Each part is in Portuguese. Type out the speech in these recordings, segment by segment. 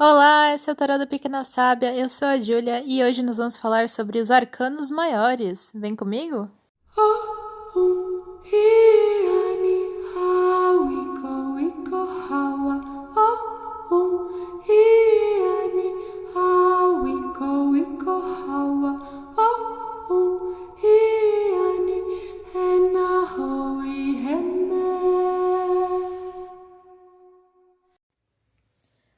Olá, esse é o Tarô da Pequena Sábia, eu sou a Júlia e hoje nós vamos falar sobre os arcanos maiores. Vem comigo?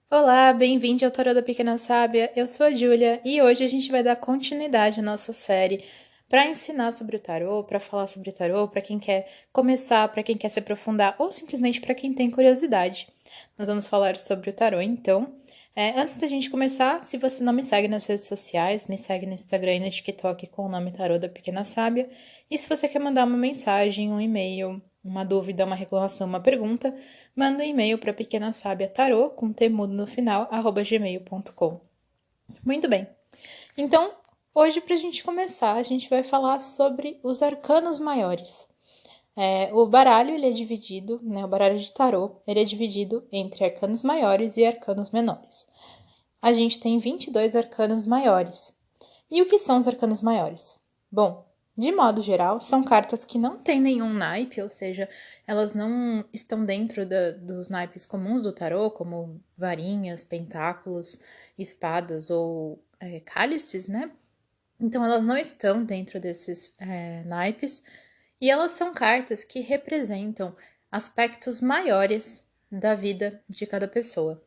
Olá, bem-vindo ao Tarô da Pequena Sábia, eu sou a Júlia e hoje a gente vai dar continuidade à nossa série para ensinar sobre o tarô, para falar sobre o tarô, para quem quer começar, para quem quer se aprofundar ou simplesmente para quem tem curiosidade. Nós vamos falar sobre o tarô, então. Antes da gente começar, se você não me segue nas redes sociais, me segue no Instagram e no TikTok com o nome Tarô da Pequena Sábia. E se você quer mandar uma mensagem, um e-mail, uma dúvida, uma reclamação, uma pergunta, manda um e-mail para pequenasabiatarô, com temudo no final, @gmail.com. Muito bem. Então, hoje, para a gente começar, a gente vai falar sobre os arcanos maiores. O baralho, ele é dividido, o baralho de tarô, ele é dividido entre arcanos maiores e arcanos menores. A gente tem 22 arcanos maiores. E o que são os arcanos maiores? Bom, de modo geral, são cartas que não têm nenhum naipe, ou seja, elas não estão dentro dos naipes comuns do tarô, como varinhas, pentáculos, espadas ou cálices, né? Então, elas não estão dentro desses naipes e elas são cartas que representam aspectos maiores da vida de cada pessoa.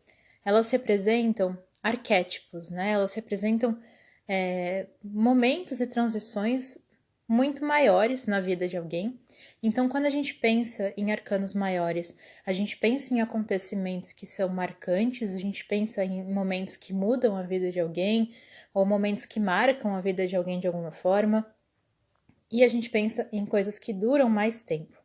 Elas representam arquétipos, né? Elas representam momentos e transições muito maiores na vida de alguém. Então, quando a gente pensa em arcanos maiores, a gente pensa em acontecimentos que são marcantes, a gente pensa em momentos que mudam a vida de alguém, ou momentos que marcam a vida de alguém de alguma forma, e a gente pensa em coisas que duram mais tempo.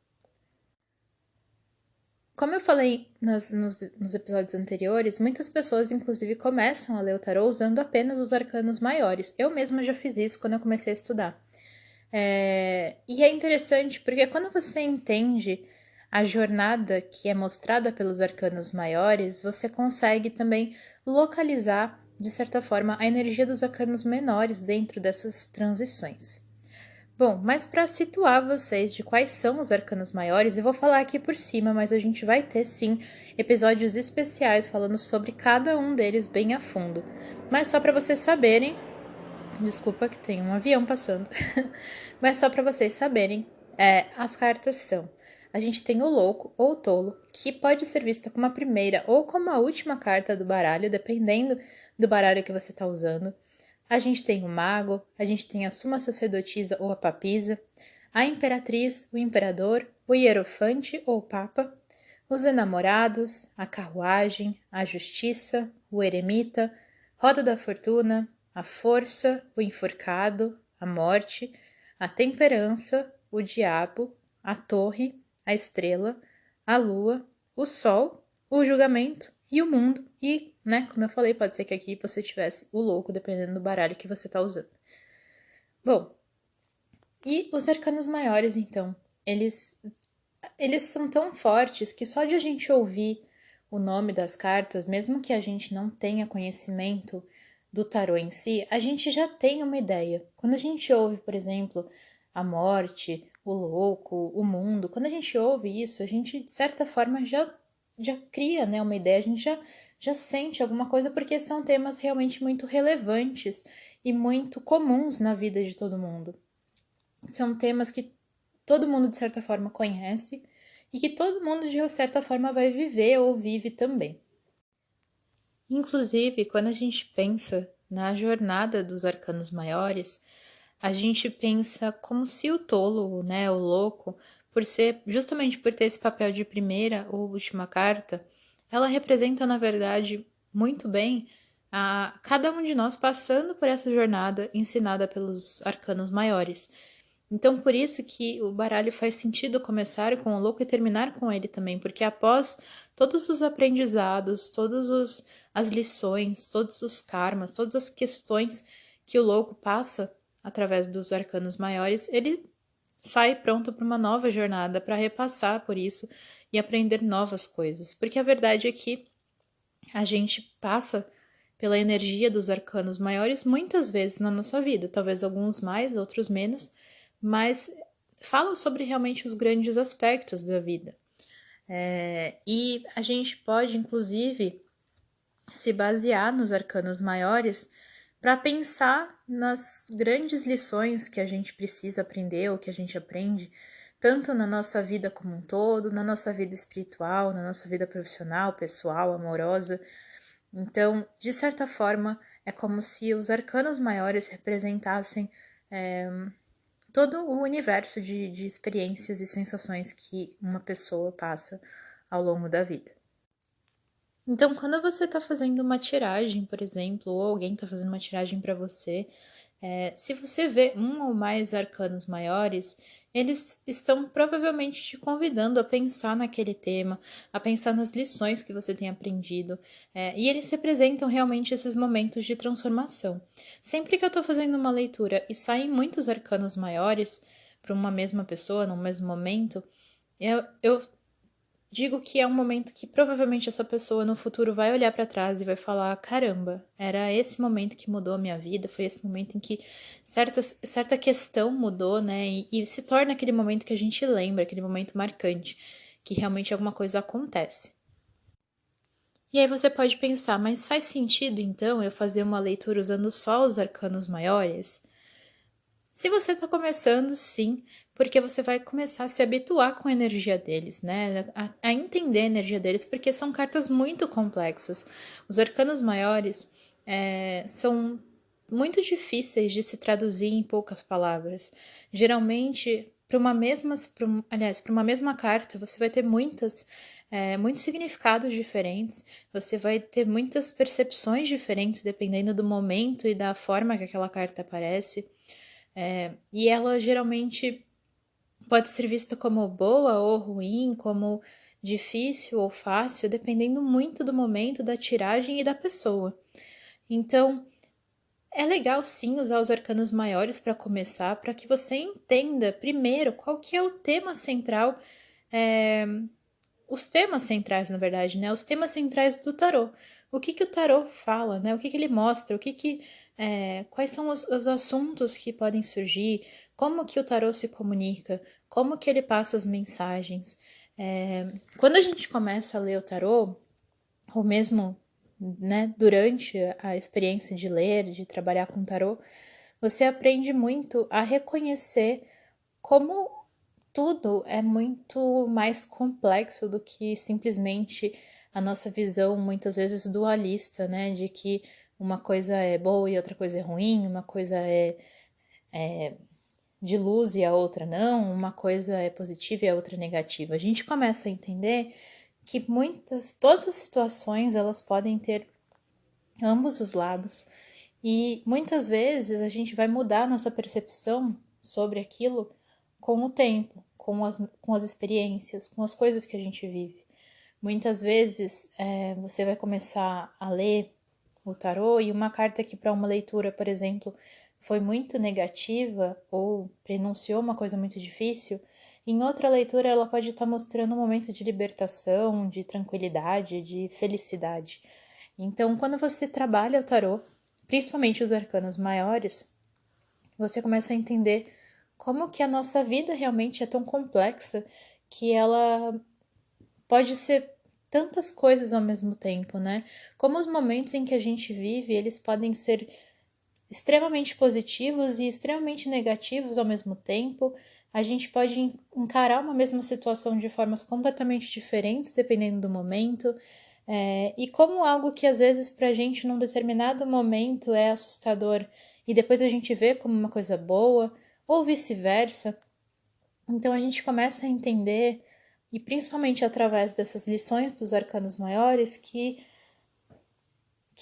Como eu falei nos episódios anteriores, muitas pessoas, inclusive, começam a ler o tarô usando apenas os arcanos maiores. Eu mesma já fiz isso quando eu comecei a estudar. E é interessante porque quando você entende a jornada que é mostrada pelos arcanos maiores, você consegue também localizar, de certa forma, a energia dos arcanos menores dentro dessas transições. Bom, mas para situar vocês de quais são os arcanos maiores, eu vou falar aqui por cima, mas a gente vai ter sim episódios especiais falando sobre cada um deles bem a fundo. Mas só para vocês saberem, desculpa que tem um avião passando, mas só para vocês saberem, as cartas são: a gente tem o louco ou o tolo, que pode ser vista como a primeira ou como a última carta do baralho, dependendo do baralho que você está usando. A gente tem o mago, a gente tem a suma sacerdotisa ou a papisa, a imperatriz, o imperador, o hierofante ou o papa, os enamorados, a carruagem, a justiça, o eremita, roda da fortuna, a força, o enforcado, a morte, a temperança, o diabo, a torre, a estrela, a lua, o sol, o julgamento e o mundo. E, né, como eu falei, pode ser que aqui você tivesse o louco, dependendo do baralho que você está usando. Bom, e os arcanos maiores, então, eles são tão fortes que só de a gente ouvir o nome das cartas, mesmo que a gente não tenha conhecimento do tarô em si, a gente já tem uma ideia. Quando a gente ouve, por exemplo, a morte, o louco, o mundo, quando a gente ouve isso, a gente, de certa forma, já cria, né, uma ideia, a gente já sente alguma coisa, porque são temas realmente muito relevantes e muito comuns na vida de todo mundo. São temas que todo mundo, de certa forma, conhece e que todo mundo, de certa forma, vai viver ou vive também. Inclusive, quando a gente pensa na jornada dos arcanos maiores, a gente pensa como se o tolo, né, o louco, justamente por ter esse papel de primeira ou última carta, ela representa, na verdade, muito bem a cada um de nós passando por essa jornada ensinada pelos arcanos maiores. Então, por isso que o baralho faz sentido começar com o louco e terminar com ele também, porque após todos os aprendizados, as lições, todos os karmas, todas as questões que o louco passa através dos arcanos maiores, ele sai pronto para uma nova jornada, para repassar por isso e aprender novas coisas. Porque a verdade é que a gente passa pela energia dos arcanos maiores muitas vezes na nossa vida, talvez alguns mais, outros menos, mas falam sobre realmente os grandes aspectos da vida. E a gente pode, inclusive, se basear nos arcanos maiores para pensar nas grandes lições que a gente precisa aprender ou que a gente aprende, tanto na nossa vida como um todo, na nossa vida espiritual, na nossa vida profissional, pessoal, amorosa. Então, de certa forma, é como se os arcanos maiores representassem todo o universo de experiências e sensações que uma pessoa passa ao longo da vida. Então, quando você está fazendo uma tiragem, por exemplo, ou alguém está fazendo uma tiragem para você, se você vê um ou mais arcanos maiores, eles estão provavelmente te convidando a pensar naquele tema, a pensar nas lições que você tem aprendido, e eles representam realmente esses momentos de transformação. Sempre que eu estou fazendo uma leitura e saem muitos arcanos maiores para uma mesma pessoa, num mesmo momento, eu digo que é um momento que provavelmente essa pessoa no futuro vai olhar para trás e vai falar: caramba, era esse momento que mudou a minha vida, foi esse momento em que certa questão mudou, né? E se torna aquele momento que a gente lembra, aquele momento marcante, que realmente alguma coisa acontece. E aí você pode pensar: mas faz sentido então eu fazer uma leitura usando só os arcanos maiores? Se você está começando, sim, porque você vai começar a se habituar com a energia deles, né? A entender a energia deles, porque são cartas muito complexas. Os arcanos maiores são muito difíceis de se traduzir em poucas palavras. Geralmente, para uma mesma carta, você vai ter muitos significados diferentes, você vai ter muitas percepções diferentes dependendo do momento e da forma que aquela carta aparece. E ela geralmente pode ser vista como boa ou ruim, como difícil ou fácil, dependendo muito do momento, da tiragem e da pessoa. Então, é legal sim usar os arcanos maiores para começar, para que você entenda primeiro qual que é o tema central, os temas centrais, na verdade, né? Os temas centrais do tarô. O que o tarô fala, né? O que ele mostra, quais são os assuntos que podem surgir, como que o tarô se comunica, como que ele passa as mensagens. Quando a gente começa a ler o tarô, ou mesmo, né, durante a experiência de ler, de trabalhar com tarô, você aprende muito a reconhecer como tudo é muito mais complexo do que simplesmente a nossa visão, muitas vezes dualista, né? De que uma coisa é boa e outra coisa é ruim, uma coisa é de luz e a outra não, uma coisa é positiva e a outra é negativa. A gente começa a entender que todas as situações, elas podem ter ambos os lados. E muitas vezes a gente vai mudar nossa percepção sobre aquilo com o tempo, com as experiências, com as coisas que a gente vive. Muitas vezes você vai começar a ler o tarô e uma carta que para uma leitura, por exemplo, foi muito negativa ou prenunciou uma coisa muito difícil, em outra leitura ela pode estar mostrando um momento de libertação, de tranquilidade, de felicidade. Então, quando você trabalha o tarô, principalmente os arcanos maiores, você começa a entender como que a nossa vida realmente é tão complexa que ela pode ser tantas coisas ao mesmo tempo, né? Como os momentos em que a gente vive, eles podem ser extremamente positivos e extremamente negativos ao mesmo tempo. A gente pode encarar uma mesma situação de formas completamente diferentes, dependendo do momento. E como algo que às vezes pra gente num determinado momento é assustador e depois a gente vê como uma coisa boa, ou vice-versa. Então a gente começa a entender, e principalmente através dessas lições dos arcanos maiores, que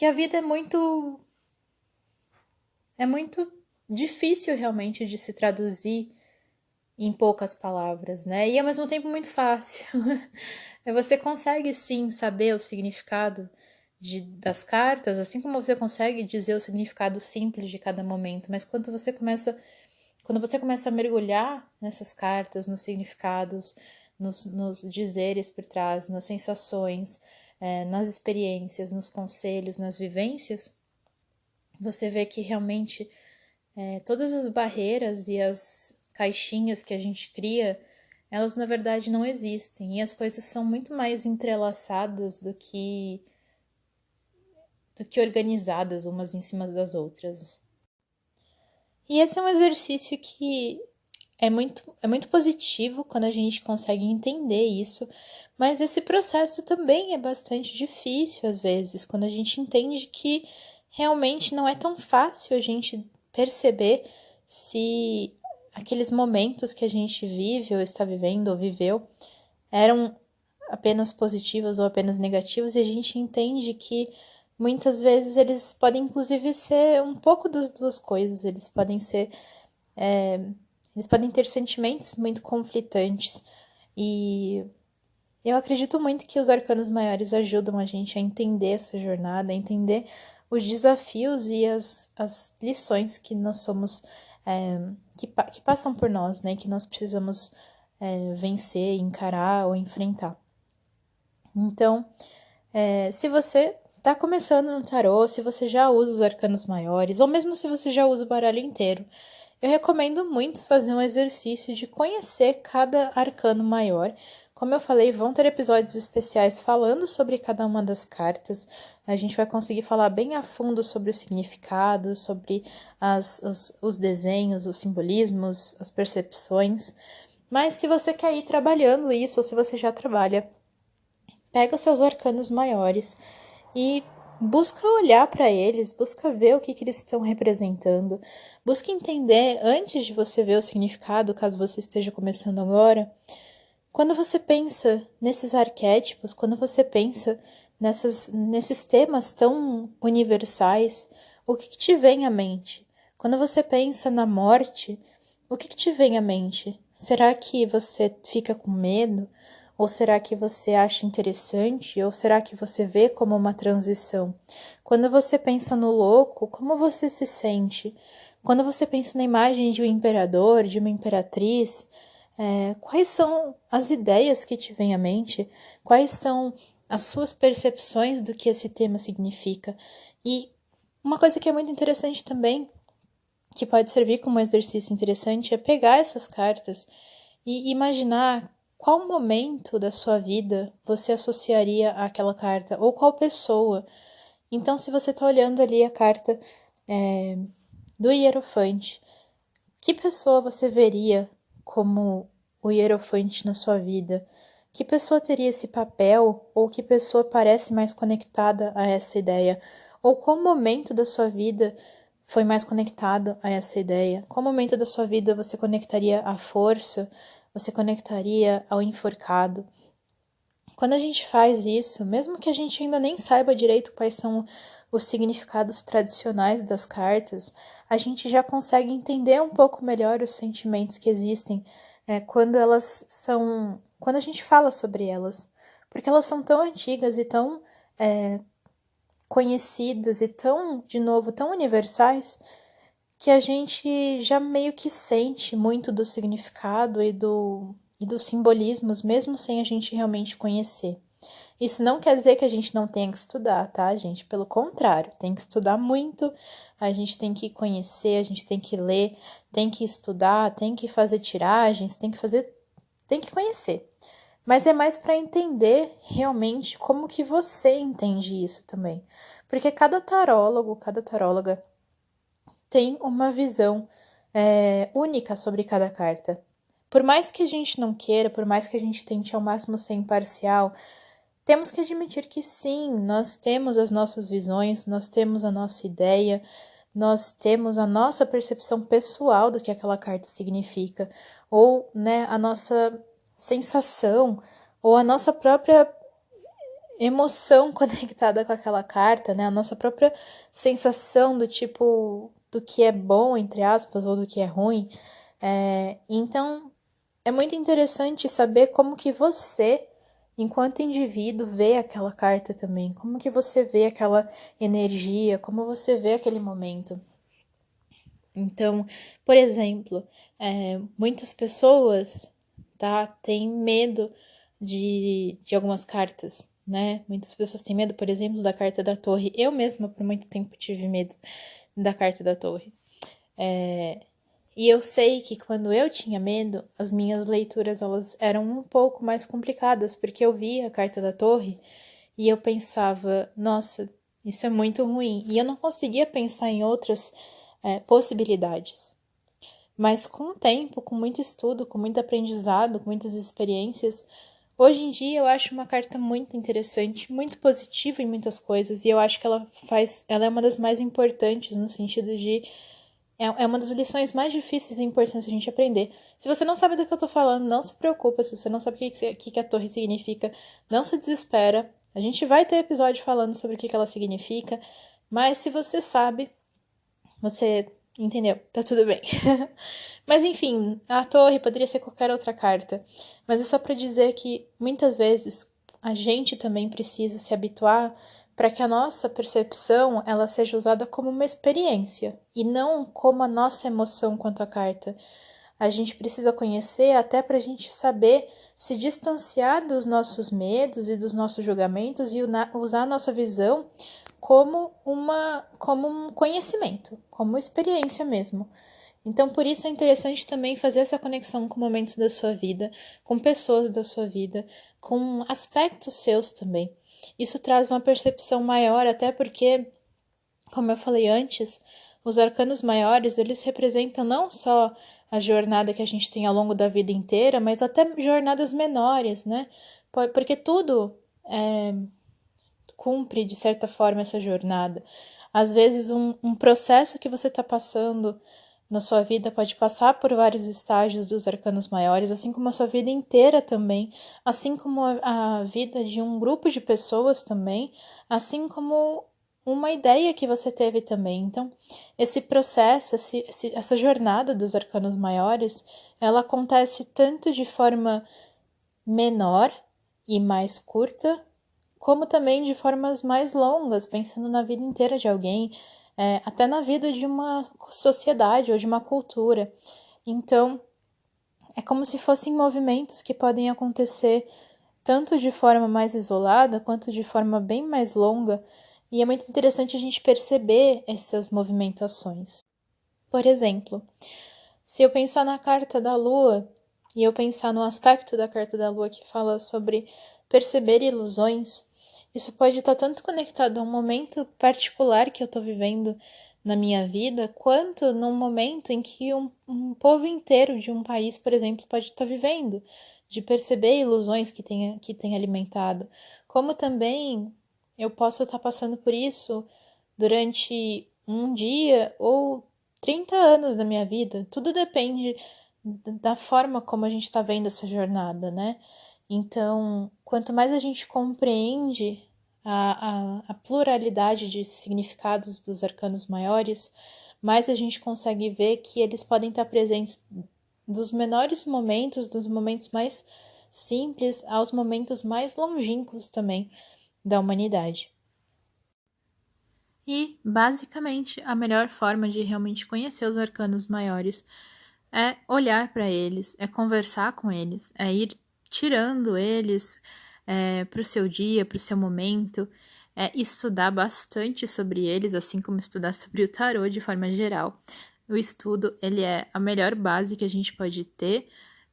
a vida é muito difícil realmente de se traduzir em poucas palavras, né? E ao mesmo tempo muito fácil. Você consegue sim saber o significado das cartas, assim como você consegue dizer o significado simples de cada momento, mas quando você começa a mergulhar nessas cartas, nos significados, nos dizeres por trás, nas sensações, nas experiências, nos conselhos, nas vivências, você vê que realmente todas as barreiras e as caixinhas que a gente cria, elas na verdade não existem. E as coisas são muito mais entrelaçadas do que organizadas umas em cima das outras. E esse é um exercício que é muito positivo quando a gente consegue entender isso, mas esse processo também é bastante difícil às vezes, quando a gente entende que realmente não é tão fácil a gente perceber se aqueles momentos que a gente vive ou está vivendo ou viveu eram apenas positivos ou apenas negativos, e a gente entende que muitas vezes eles podem inclusive ser um pouco das duas coisas, eles podem ter sentimentos muito conflitantes. E eu acredito muito que os arcanos maiores ajudam a gente a entender essa jornada, a entender os desafios e as lições que nós somos, que passam por nós, né? Que nós precisamos vencer, encarar ou enfrentar. Então, se você está começando no tarô, se você já usa os arcanos maiores, ou mesmo se você já usa o baralho inteiro, eu recomendo muito fazer um exercício de conhecer cada arcano maior. Como eu falei, vão ter episódios especiais falando sobre cada uma das cartas. A gente vai conseguir falar bem a fundo sobre o significado, sobre os desenhos, os simbolismos, as percepções. Mas se você quer ir trabalhando isso, ou se você já trabalha, pega os seus arcanos maiores e busca olhar para eles, busca ver o que eles estão representando, busca entender antes de você ver o significado, caso você esteja começando agora. Quando você pensa nesses arquétipos, quando você pensa nesses temas tão universais, o que te vem à mente? Quando você pensa na morte, o que te vem à mente? Será que você fica com medo? Ou será que você acha interessante? Ou será que você vê como uma transição? Quando você pensa no louco, como você se sente? Quando você pensa na imagem de um imperador, de uma imperatriz, quais são as ideias que te vêm à mente? Quais são as suas percepções do que esse tema significa? E uma coisa que é muito interessante também, que pode servir como um exercício interessante, é pegar essas cartas e imaginar qual momento da sua vida você associaria àquela carta, ou qual pessoa. Então, se você está olhando ali a carta do Hierofante, que pessoa você veria como o Hierofante na sua vida? Que pessoa teria esse papel, ou que pessoa parece mais conectada a essa ideia? Ou qual momento da sua vida foi mais conectado a essa ideia? Qual momento da sua vida você conectaria à força? Você conectaria ao enforcado? Quando a gente faz isso, mesmo que a gente ainda nem saiba direito quais são os significados tradicionais das cartas, a gente já consegue entender um pouco melhor os sentimentos que existem quando a gente fala sobre elas, porque elas são tão antigas e tão conhecidas e tão, de novo, tão universais, que a gente já meio que sente muito do significado e dos simbolismos, mesmo sem a gente realmente conhecer. Isso não quer dizer que a gente não tenha que estudar, tá, gente? Pelo contrário, tem que estudar muito, a gente tem que conhecer, a gente tem que ler, tem que estudar, tem que fazer tiragens, tem que conhecer. Mas é mais para entender realmente como que você entende isso também. Porque cada tarólogo, cada taróloga tem uma visão única sobre cada carta. Por mais que a gente não queira, por mais que a gente tente ao máximo ser imparcial, temos que admitir que sim, nós temos as nossas visões, nós temos a nossa ideia, nós temos a nossa percepção pessoal do que aquela carta significa, ou né, a nossa sensação, ou a nossa própria emoção conectada com aquela carta, né? A nossa própria sensação do tipo do que é bom, entre aspas, ou do que é ruim. Então, é muito interessante saber como que você, enquanto indivíduo, vê aquela carta também. Como que você vê aquela energia, como você vê aquele momento. Então, por exemplo, muitas pessoas, tá, têm medo de algumas cartas. né? Muitas pessoas têm medo, por exemplo, da carta da torre. Eu mesma, por muito tempo, tive medo da carta da torre. E eu sei que quando eu tinha medo, as minhas leituras elas eram um pouco mais complicadas, porque eu via a carta da torre e eu pensava, nossa, isso é muito ruim. E eu não conseguia pensar em outras possibilidades. Mas com o tempo, com muito estudo, com muito aprendizado, com muitas experiências, hoje em dia eu acho uma carta muito interessante, muito positiva em muitas coisas, e eu acho que ela é uma das mais importantes no sentido de é uma das lições mais difíceis e importantes a gente aprender. Se você não sabe do que eu tô falando, não se preocupa. Se você não sabe o que a torre significa, não se desespera. A gente vai ter episódio falando sobre o que ela significa. Mas se você sabe, você entendeu, tá tudo bem. Mas enfim, a torre poderia ser qualquer outra carta. Mas é só para dizer que muitas vezes a gente também precisa se habituar para que a nossa percepção ela seja usada como uma experiência e não como a nossa emoção quanto à carta. A gente precisa conhecer até para a gente saber se distanciar dos nossos medos e dos nossos julgamentos e usar a nossa visão como um conhecimento, como experiência mesmo. Então, por isso é interessante também fazer essa conexão com momentos da sua vida, com pessoas da sua vida, com aspectos seus também. Isso traz uma percepção maior, até porque, como eu falei antes, os arcanos maiores, eles representam não só a jornada que a gente tem ao longo da vida inteira, mas até jornadas menores, né? Porque tudo cumpre, de certa forma, essa jornada. Às vezes, um processo que você está passando na sua vida pode passar por vários estágios dos arcanos maiores, assim como a sua vida inteira também, assim como a vida de um grupo de pessoas também, assim como uma ideia que você teve também. Então, esse processo, essa jornada dos arcanos maiores, ela acontece tanto de forma menor e mais curta, como também de formas mais longas, pensando na vida inteira de alguém, até na vida de uma sociedade ou de uma cultura. Então, é como se fossem movimentos que podem acontecer tanto de forma mais isolada quanto de forma bem mais longa, e é muito interessante a gente perceber essas movimentações. Por exemplo, se eu pensar na carta da Lua e eu pensar no aspecto da carta da Lua que fala sobre perceber ilusões, isso pode estar tanto conectado a um momento particular que eu estou vivendo na minha vida, quanto num momento em que um povo inteiro de um país, por exemplo, pode estar vivendo, de perceber ilusões que tem alimentado. Como também eu posso estar passando por isso durante um dia ou 30 anos da minha vida. Tudo depende da forma como a gente está vendo essa jornada, né? Então, quanto mais a gente compreende a pluralidade de significados dos arcanos maiores, mais a gente consegue ver que eles podem estar presentes dos menores momentos, dos momentos mais simples, aos momentos mais longínquos também da humanidade. E, basicamente, a melhor forma de realmente conhecer os arcanos maiores é olhar para eles, é conversar com eles, é ir tirando eles para o seu dia, para o seu momento, é estudar bastante sobre eles, assim como estudar sobre o tarô de forma geral. O estudo, ele é a melhor base que a gente pode ter.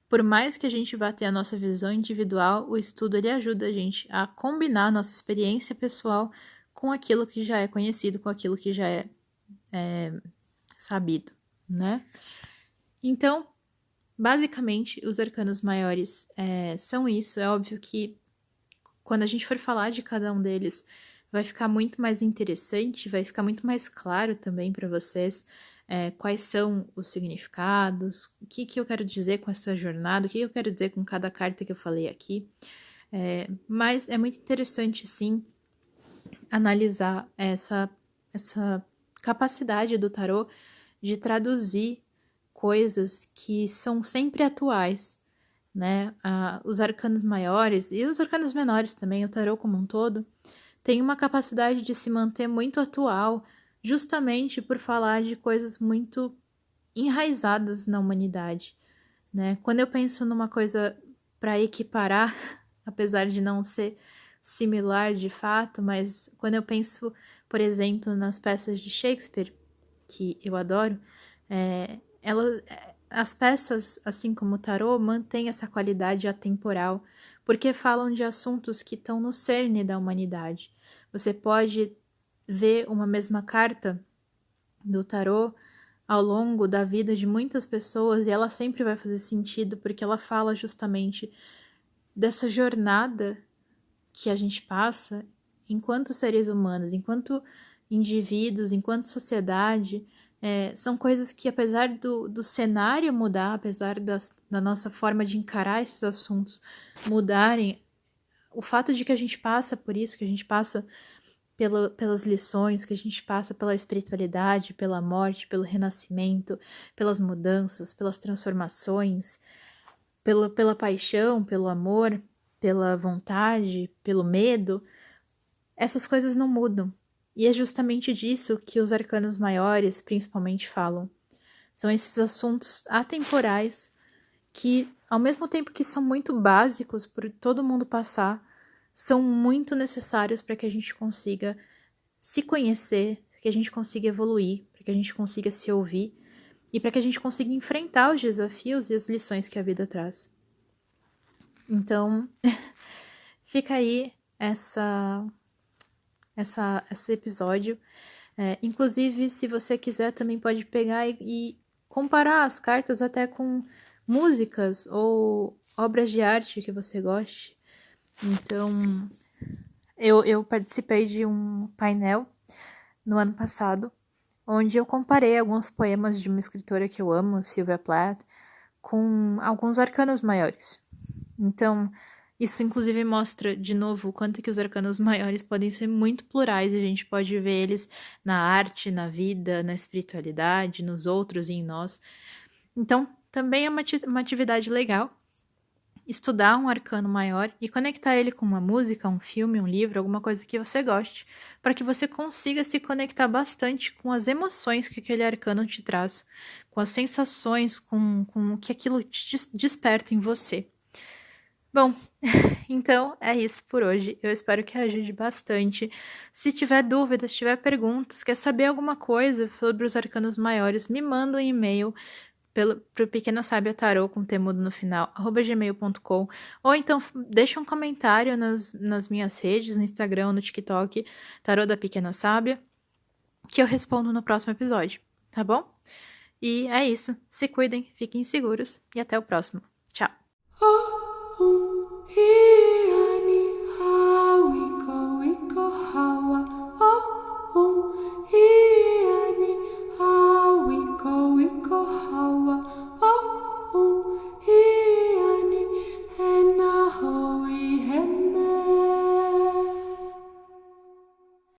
Por mais que a gente vá ter a nossa visão individual, o estudo ele ajuda a gente a combinar a nossa experiência pessoal com aquilo que já é conhecido, com aquilo que já é sabido, né? Então, basicamente, os arcanos maiores são isso. É óbvio que quando a gente for falar de cada um deles, vai ficar muito mais interessante, vai ficar muito mais claro também para vocês quais são os significados, o que eu quero dizer com essa jornada, o que eu quero dizer com cada carta que eu falei aqui. Mas é muito interessante, sim, analisar essa capacidade do tarô de traduzir coisas que são sempre atuais, né? Os arcanos maiores e os arcanos menores também, o tarô como um todo, tem uma capacidade de se manter muito atual, justamente por falar de coisas muito enraizadas na humanidade, né? Quando eu penso numa coisa para equiparar, apesar de não ser similar de fato, mas quando eu penso, por exemplo, nas peças de Shakespeare, que eu adoro, as peças, assim como o tarô, mantêm essa qualidade atemporal, porque falam de assuntos que estão no cerne da humanidade. Você pode ver uma mesma carta do tarô ao longo da vida de muitas pessoas e ela sempre vai fazer sentido, porque ela fala justamente dessa jornada que a gente passa enquanto seres humanos, enquanto indivíduos, enquanto sociedade. São coisas que, apesar do cenário mudar, apesar da nossa forma de encarar esses assuntos mudarem, o fato de que a gente passa por isso, que a gente passa pelas lições, que a gente passa pela espiritualidade, pela morte, pelo renascimento, pelas mudanças, pelas transformações, pela paixão, pelo amor, pela vontade, pelo medo, essas coisas não mudam. E é justamente disso que os arcanos maiores principalmente falam. São esses assuntos atemporais que, ao mesmo tempo que são muito básicos por todo mundo passar, são muito necessários para que a gente consiga se conhecer, para que a gente consiga evoluir, para que a gente consiga se ouvir e para que a gente consiga enfrentar os desafios e as lições que a vida traz. Então, fica aí esse episódio. Inclusive, se você quiser, também pode pegar e comparar as cartas até com músicas ou obras de arte que você goste. Então, eu participei de um painel no ano passado, onde eu comparei alguns poemas de uma escritora que eu amo, Sylvia Plath, com alguns arcanos maiores. Então, isso inclusive mostra, de novo, o quanto que os arcanos maiores podem ser muito plurais e a gente pode ver eles na arte, na vida, na espiritualidade, nos outros e em nós. Então, também é uma atividade legal estudar um arcano maior e conectar ele com uma música, um filme, um livro, alguma coisa que você goste, para que você consiga se conectar bastante com as emoções que aquele arcano te traz, com as sensações, com o que aquilo te desperta em você. Bom, então é isso por hoje. Eu espero que ajude bastante. Se tiver dúvidas, se tiver perguntas, quer saber alguma coisa sobre os arcanos maiores, me manda um e-mail pro Pequena Sábia Tarô com temudo no final, @gmail.com, ou então deixa um comentário nas minhas redes, no Instagram, no TikTok, Tarô da Pequena Sábia, que eu respondo no próximo episódio, tá bom? E é isso. Se cuidem, fiquem seguros e até o próximo. Tchau!